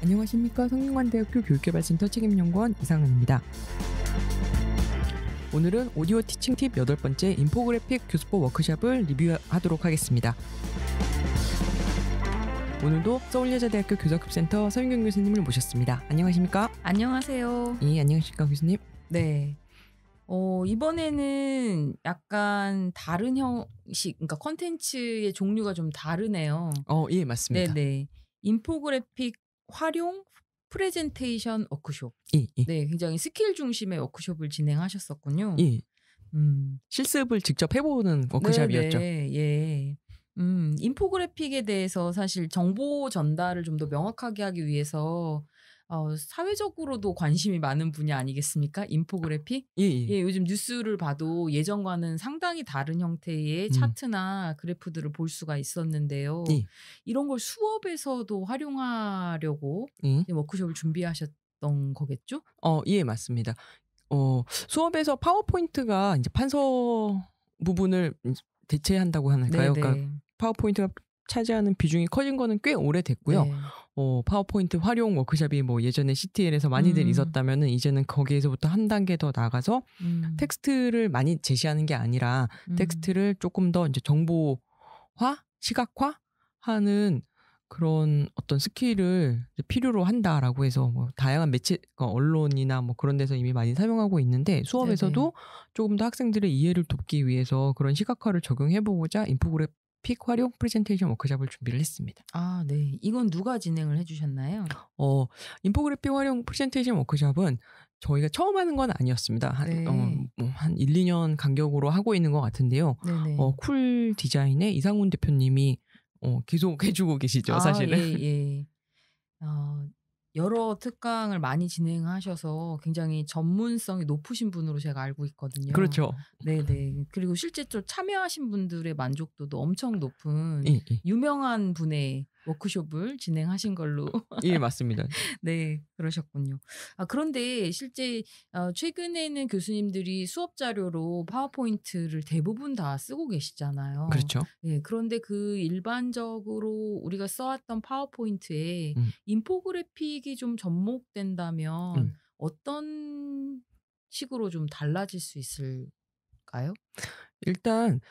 안녕하십니까. 성균관대학교 교육개발센터 책임연구원 이상은입니다. 오늘은 오디오 티칭 팁 8번째 인포그래픽 교수법 워크숍을 리뷰하도록 하겠습니다. 오늘도 서울여자대학교 교사급센터 서윤경 교수님을 모셨습니다. 안녕하십니까? 안녕하세요. 예, 안녕하십니까 교수님? 네. 이번에는 약간 다른 형식, 그러니까 콘텐츠의 종류가 좀 다르네요. 예, 맞습니다. 네네. 인포그래픽 활용 프레젠테이션 워크숍. 예. 네, 굉장히 스킬 중심의 워크숍을 진행하셨었군요. 예. 실습을 직접 해보는 워크숍이었죠. 네, 예. 인포그래픽에 대해서 사실 정보 전달을 좀 더 명확하게 하기 위해서 사회적으로도 관심이 많은 분야 아니겠습니까? 인포그래픽? 예. 요즘 뉴스를 봐도 예전과는 상당히 다른 형태의 차트나 그래프들을 볼 수가 있었는데요. 예. 이런 걸 수업에서도 활용하려고 워크숍을 준비하셨던 거겠죠? 예, 맞습니다. 수업에서 파워포인트가 이제 판서 부분을 대체한다고 하는가요? 그러니까 파워포인트가 차지하는 비중이 커진 거는 꽤 오래됐고요. 네. 파워포인트 활용 워크숍이 뭐 예전에 CTL에서 많이들 있었다면은 이제는 거기에서부터 한 단계 더 나가서 텍스트를 많이 제시하는 게 아니라 텍스트를 조금 더 이제 정보화, 시각화하는 그런 어떤 스킬을 필요로 한다라고 해서 뭐 다양한 매체, 언론이나 뭐 그런 데서 이미 많이 사용하고 있는데 수업에서도 조금 더 학생들의 이해를 돕기 위해서 그런 시각화를 적용해보고자 인포그래픽 활용 프레젠테이션 워크숍을 준비를 했습니다. 아, 네. 이건 누가 진행을 해주셨나요? 인포그래픽 활용 프레젠테이션 워크숍은 저희가 처음 하는 건 아니었습니다. 한 1, 2년 간격으로 하고 있는 것 같은데요. 쿨 디자인의 이상훈 대표님이 계속 해주고 계시죠, 사실은. 예. 여러 특강을 많이 진행하셔서 굉장히 전문성이 높으신 분으로 제가 알고 있거든요. 그렇죠. 네네. 그리고 실제 또 참여하신 분들의 만족도도 엄청 높은 유명한 분의 워크숍을 진행하신 걸로. 예, 맞습니다. 네, 그러셨군요. 그런데 실제 최근에는 교수님들이 수업 자료로 파워포인트를 대부분 다 쓰고 계시잖아요. 그렇죠. 네, 그런데 그 일반적으로 우리가 써왔던 파워포인트에 인포그래픽이 좀 접목된다면 어떤 식으로 좀 달라질 수 있을까요? 일단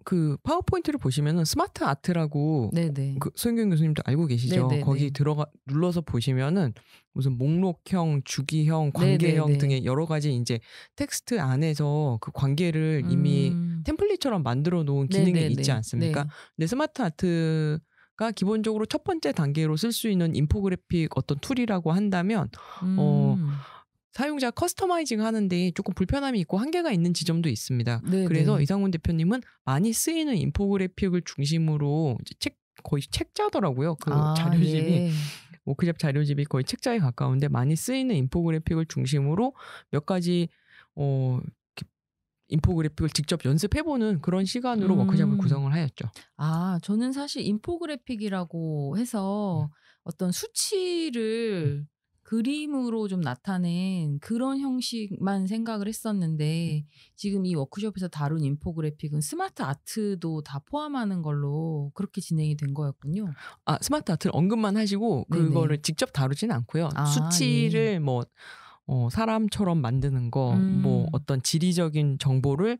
그 파워포인트를 보시면은 스마트 아트라고 그 소윤경 교수님도 알고 계시죠? 거기 눌러서 보시면은 무슨 목록형, 주기형, 관계형 등의 여러 가지 이제 텍스트 안에서 그 관계를 이미 템플릿처럼 만들어 놓은 기능이 있지 않습니까? 근데 스마트 아트가 기본적으로 첫 번째 단계로 쓸 수 있는 인포그래픽 어떤 툴이라고 한다면 사용자 커스터마이징 하는데 조금 불편함이 있고 한계가 있는 지점도 있습니다. 그래서 이상훈 대표님은 많이 쓰이는 인포그래픽을 중심으로 이제 거의 책자더라고요. 그 자료집이. 워크숍 자료집이 거의 책자에 가까운데 많이 쓰이는 인포그래픽을 중심으로 몇 가지 인포그래픽을 직접 연습해보는 그런 시간으로 워크숍을 구성을 하였죠. 저는 사실 인포그래픽이라고 해서 어떤 수치를 그림으로 좀 나타낸 그런 형식만 생각을 했었는데 지금 이 워크숍에서 다룬 인포그래픽은 스마트 아트도 다 포함하는 걸로 그렇게 진행이 된 거였군요. 스마트 아트를 언급만 하시고 그거를 직접 다루지는 않고요. 수치를 뭐 사람처럼 만드는 거, 뭐 어떤 지리적인 정보를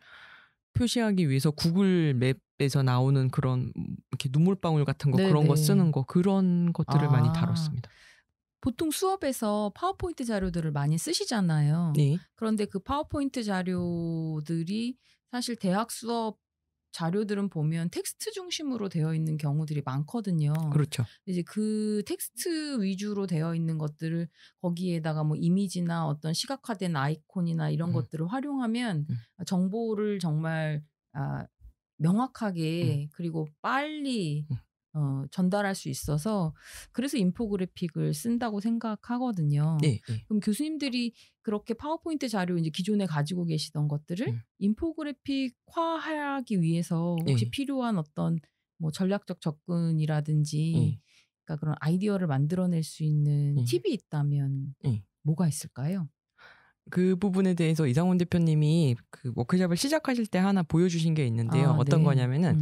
표시하기 위해서 구글 맵에서 나오는 그런 이렇게 눈물방울 같은 거 그런 거 쓰는 거 그런 것들을 많이 다뤘습니다. 보통 수업에서 파워포인트 자료들을 많이 쓰시잖아요. 그런데 그 파워포인트 자료들이 사실 대학 수업 자료들은 보면 텍스트 중심으로 되어 있는 경우들이 많거든요. 그렇죠. 이제 그 텍스트 위주로 되어 있는 것들을 거기에다가 뭐 이미지나 어떤 시각화된 아이콘이나 이런 것들을 활용하면 정보를 정말 명확하게 그리고 빨리 전달할 수 있어서 그래서 인포그래픽을 쓴다고 생각하거든요. 그럼 교수님들이 그렇게 파워포인트 자료 이제 기존에 가지고 계시던 것들을 인포그래픽화하기 위해서 혹시 필요한 어떤 뭐 전략적 접근이라든지 그러니까 그런 아이디어를 만들어낼 수 있는 팁이 있다면 뭐가 있을까요? 그 부분에 대해서 이상훈 대표님이 그 워크숍을 시작하실 때 하나 보여주신 게 있는데요. 어떤 거냐면은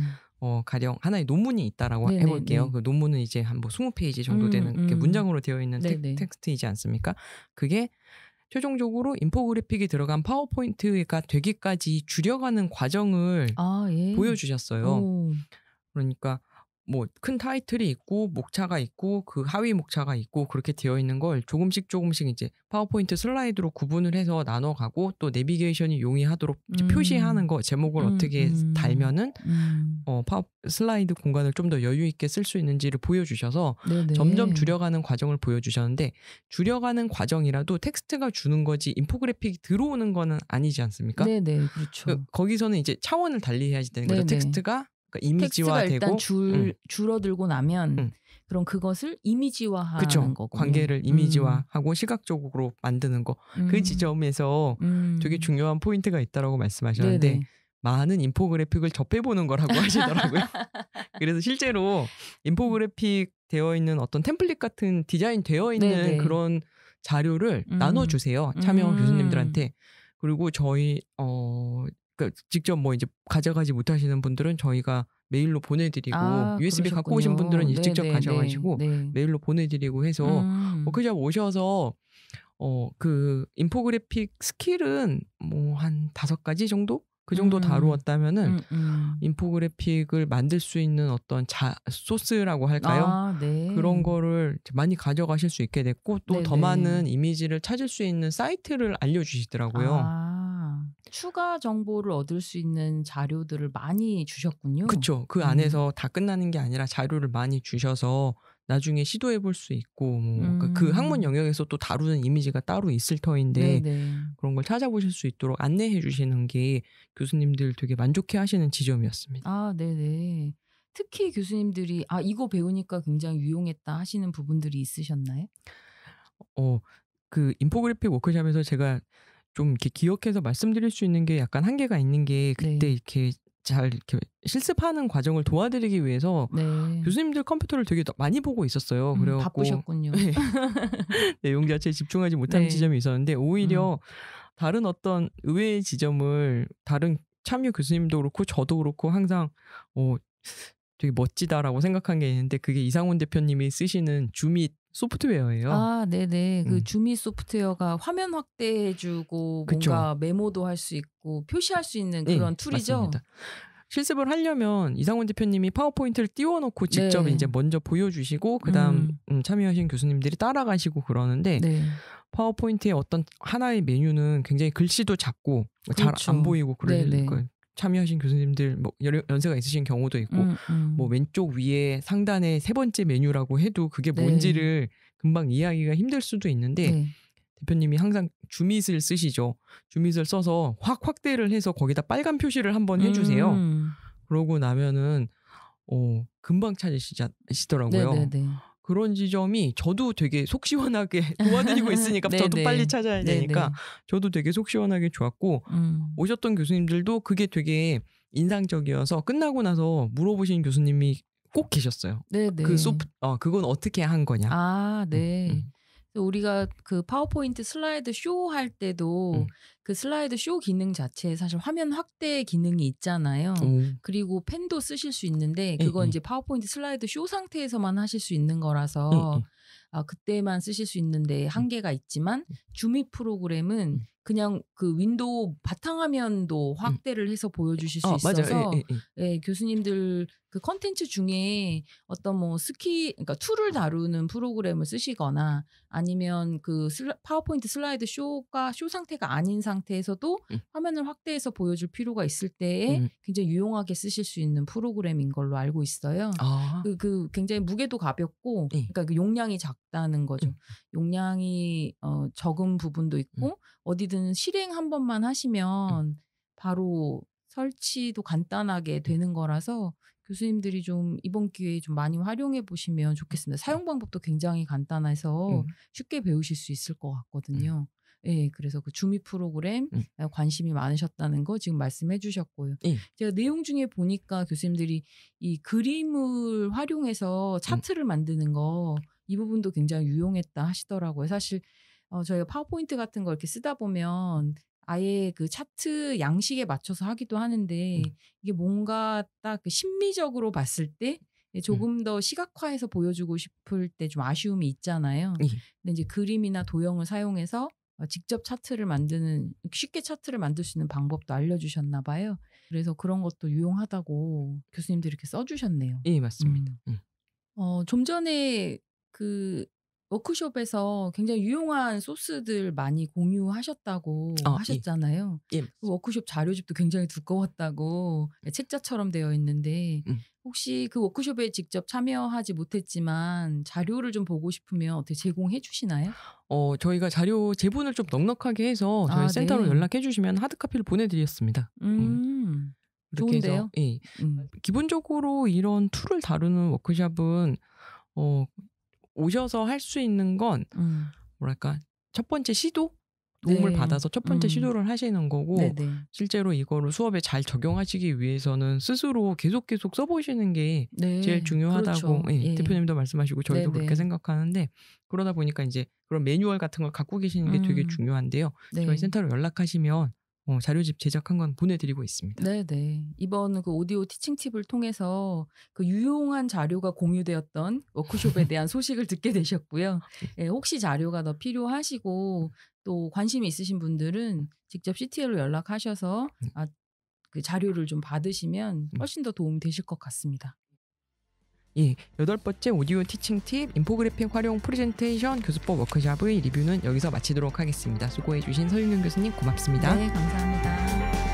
가령 하나의 논문이 있다라고 네네, 해볼게요. 네. 그 논문은 이제 한 뭐 20페이지 정도 되는 이렇게 문장으로 되어 있는 텍스트이지 않습니까? 그게 최종적으로 인포그래픽이 들어간 파워포인트가 되기까지 줄여가는 과정을 예. 보여주셨어요. 그러니까 뭐 큰 타이틀이 있고 목차가 있고 그 하위 목차가 있고 그렇게 되어 있는 걸 조금씩 이제 파워포인트 슬라이드로 구분을 해서 나눠가고 또 내비게이션이 용이하도록 이제 표시하는 거 제목을 어떻게 달면은 슬라이드 공간을 좀 더 여유 있게 쓸 수 있는지를 보여주셔서 네네. 점점 줄여가는 과정을 보여주셨는데 줄여가는 과정이라도 텍스트가 주는 거지 인포그래픽이 들어오는 거는 아니지 않습니까? 네네, 그렇죠. 거기서는 이제 차원을 달리 해야지 되는 거죠. 텍스트가 그러니까 이미지화되고 일단 줄어들고 나면 그럼 그것을 이미지화하는 그쵸. 거고 관계를 이미지화하고 시각적으로 만드는 거. 그 지점에서 되게 중요한 포인트가 있다라고 말씀하셨는데 네네. 많은 인포그래픽을 접해보는 거라고 하시더라고요. 그래서 실제로 인포그래픽 되어 있는 어떤 템플릿 같은 디자인 되어 있는 네네. 그런 자료를 나눠주세요. 참여 교수님들한테. 그리고 저희 그러니까 직접 뭐 이제 가져가지 못하시는 분들은 저희가 메일로 보내드리고 USB 갖고 오신 분들은 이제 직접 가셔가지고 메일로 보내드리고 해서 그냥 오셔서 그 인포그래픽 스킬은 뭐 한 5가지 정도? 그 정도 다루었다면은 인포그래픽을 만들 수 있는 어떤 소스라고 할까요? 네. 그런 거를 많이 가져가실 수 있게 됐고 또 더 많은 이미지를 찾을 수 있는 사이트를 알려주시더라고요. 추가 정보를 얻을 수 있는 자료들을 많이 주셨군요. 그렇죠. 그 안에서 다 끝나는 게 아니라 자료를 많이 주셔서 나중에 시도해 볼 수 있고 그 학문 영역에서 또 다루는 이미지가 따로 있을 터인데 그런 걸 찾아보실 수 있도록 안내해 주시는 게 교수님들 되게 만족해 하시는 지점이었습니다. 네네. 특히 교수님들이 이거 배우니까 굉장히 유용했다 하시는 부분들이 있으셨나요? 그 인포그래픽 워크숍에서 제가 좀 이렇게 기억해서 말씀드릴 수 있는 게 약간 한계가 있는 게 그때 이렇게 잘 이렇게 실습하는 과정을 도와드리기 위해서 교수님들 컴퓨터를 되게 많이 보고 있었어요. 그래갖고 바쁘셨군요. 내용 자체에 집중하지 못하는 지점이 있었는데 오히려 다른 어떤 의외의 지점을 다른 참여 교수님도 그렇고 저도 그렇고 항상 되게 멋지다라고 생각한 게 있는데 그게 이상훈 대표님이 쓰시는 줌밋 소프트웨어예요. 네네. 그 줌밋 소프트웨어가 화면 확대해주고 뭔가 메모도 할 수 있고 표시할 수 있는 그런 툴이죠. 맞습니다. 실습을 하려면 이상훈 대표님이 파워포인트를 띄워놓고 직접 이제 먼저 보여주시고 그다음 참여하신 교수님들이 따라가시고 그러는데 파워포인트의 어떤 하나의 메뉴는 굉장히 글씨도 작고 잘 안 보이고 그러니까 참여하신 교수님들 뭐 연세가 있으신 경우도 있고 뭐 왼쪽 위에 상단에 3번째 메뉴라고 해도 그게 뭔지를 금방 이해하기가 힘들 수도 있는데 대표님이 항상 줌밋을 쓰시죠. 줌밋을 써서 확대를 해서 거기다 빨간 표시를 한번 해주세요. 그러고 나면은 금방 찾으시더라고요. 그런 지점이 저도 되게 속 시원하게 도와드리고 있으니까 저도 빨리 찾아야 되니까 저도 되게 속 시원하게 좋았고 오셨던 교수님들도 그게 되게 인상적이어서 끝나고 나서 물어보신 교수님이 꼭 계셨어요. 그건 어떻게 한 거냐. 우리가 그 파워포인트 슬라이드 쇼 할 때도 그 슬라이드 쇼 기능 자체에 사실 화면 확대 기능이 있잖아요. 그리고 펜도 쓰실 수 있는데 그건 이제 파워포인트 슬라이드 쇼 상태에서만 하실 수 있는 거라서 그때만 쓰실 수 있는데 한계가 있지만 줌밋 프로그램은 그냥 그 윈도우 바탕화면도 확대를 해서 보여주실 수 있어서 교수님들 그 컨텐츠 중에 어떤 뭐 그러니까 툴을 다루는 프로그램을 쓰시거나 아니면 그 파워포인트 슬라이드 쇼 상태가 아닌 상태에서도 화면을 확대해서 보여줄 필요가 있을 때에 굉장히 유용하게 쓰실 수 있는 프로그램인 걸로 알고 있어요. 그 굉장히 무게도 가볍고 그러니까 그 용량이 작다는 거죠. 용량이 적은 부분도 있고 어디든 실행 한 번만 하시면 바로 설치도 간단하게 되는 거라서 교수님들이 좀 이번 기회에 좀 많이 활용해 보시면 좋겠습니다. 사용 방법도 굉장히 간단해서 쉽게 배우실 수 있을 것 같거든요. 그래서 그 줌밋 프로그램 관심이 많으셨다는 거 지금 말씀해 주셨고요. 제가 내용 중에 보니까 교수님들이 이 그림을 활용해서 차트를 만드는 거 이 부분도 굉장히 유용했다 하시더라고요. 사실 저희가 파워포인트 같은 거 이렇게 쓰다 보면 아예 그 차트 양식에 맞춰서 하기도 하는데 이게 뭔가 딱 그 심미적으로 봤을 때 조금 더 시각화해서 보여주고 싶을 때 좀 아쉬움이 있잖아요. 근데 이제 그림이나 도형을 사용해서 직접 차트를 만드는 쉽게 차트를 만들 수 있는 방법도 알려주셨나 봐요. 그래서 그런 것도 유용하다고 교수님들이 이렇게 써주셨네요. 예, 맞습니다. 좀 전에 그 워크숍에서 굉장히 유용한 소스들 많이 공유하셨다고 하셨잖아요. 예. 그 워크숍 자료집도 굉장히 두꺼웠다고 책자처럼 되어 있는데 혹시 그 워크숍에 직접 참여하지 못했지만 자료를 좀 보고 싶으면 어떻게 제공해 주시나요? 저희가 자료 제본을 좀 넉넉하게 해서 저희 센터로 연락해 주시면 하드카피를 보내드렸습니다. 좋은데요? 해서, 예. 기본적으로 이런 툴을 다루는 워크숍은 오셔서 할 수 있는 건 뭐랄까 첫 번째 시도? 도움을 받아서 첫 번째 시도를 하시는 거고 실제로 이거를 수업에 잘 적용하시기 위해서는 스스로 계속 써보시는 게 제일 중요하다고 그렇죠. 예. 대표님도 말씀하시고 저희도 그렇게 생각하는데 그러다 보니까 이제 그런 매뉴얼 같은 걸 갖고 계시는 게 되게 중요한데요. 저희 센터로 연락하시면 자료집 제작한 건 보내드리고 있습니다. 네네. 이번 그 오디오 티칭 팁을 통해서 그 유용한 자료가 공유되었던 워크숍에 대한 소식을 듣게 되셨고요. 예, 혹시 자료가 더 필요하시고 또 관심이 있으신 분들은 직접 CTL로 연락하셔서 그 자료를 좀 받으시면 훨씬 더 도움이 되실 것 같습니다. 예, 8번째 오디오 티칭 팁, 인포그래픽 활용 프레젠테이션 교수법 워크숍의 리뷰는 여기서 마치도록 하겠습니다. 수고해 주신 서윤경 교수님 고맙습니다. 네, 감사합니다.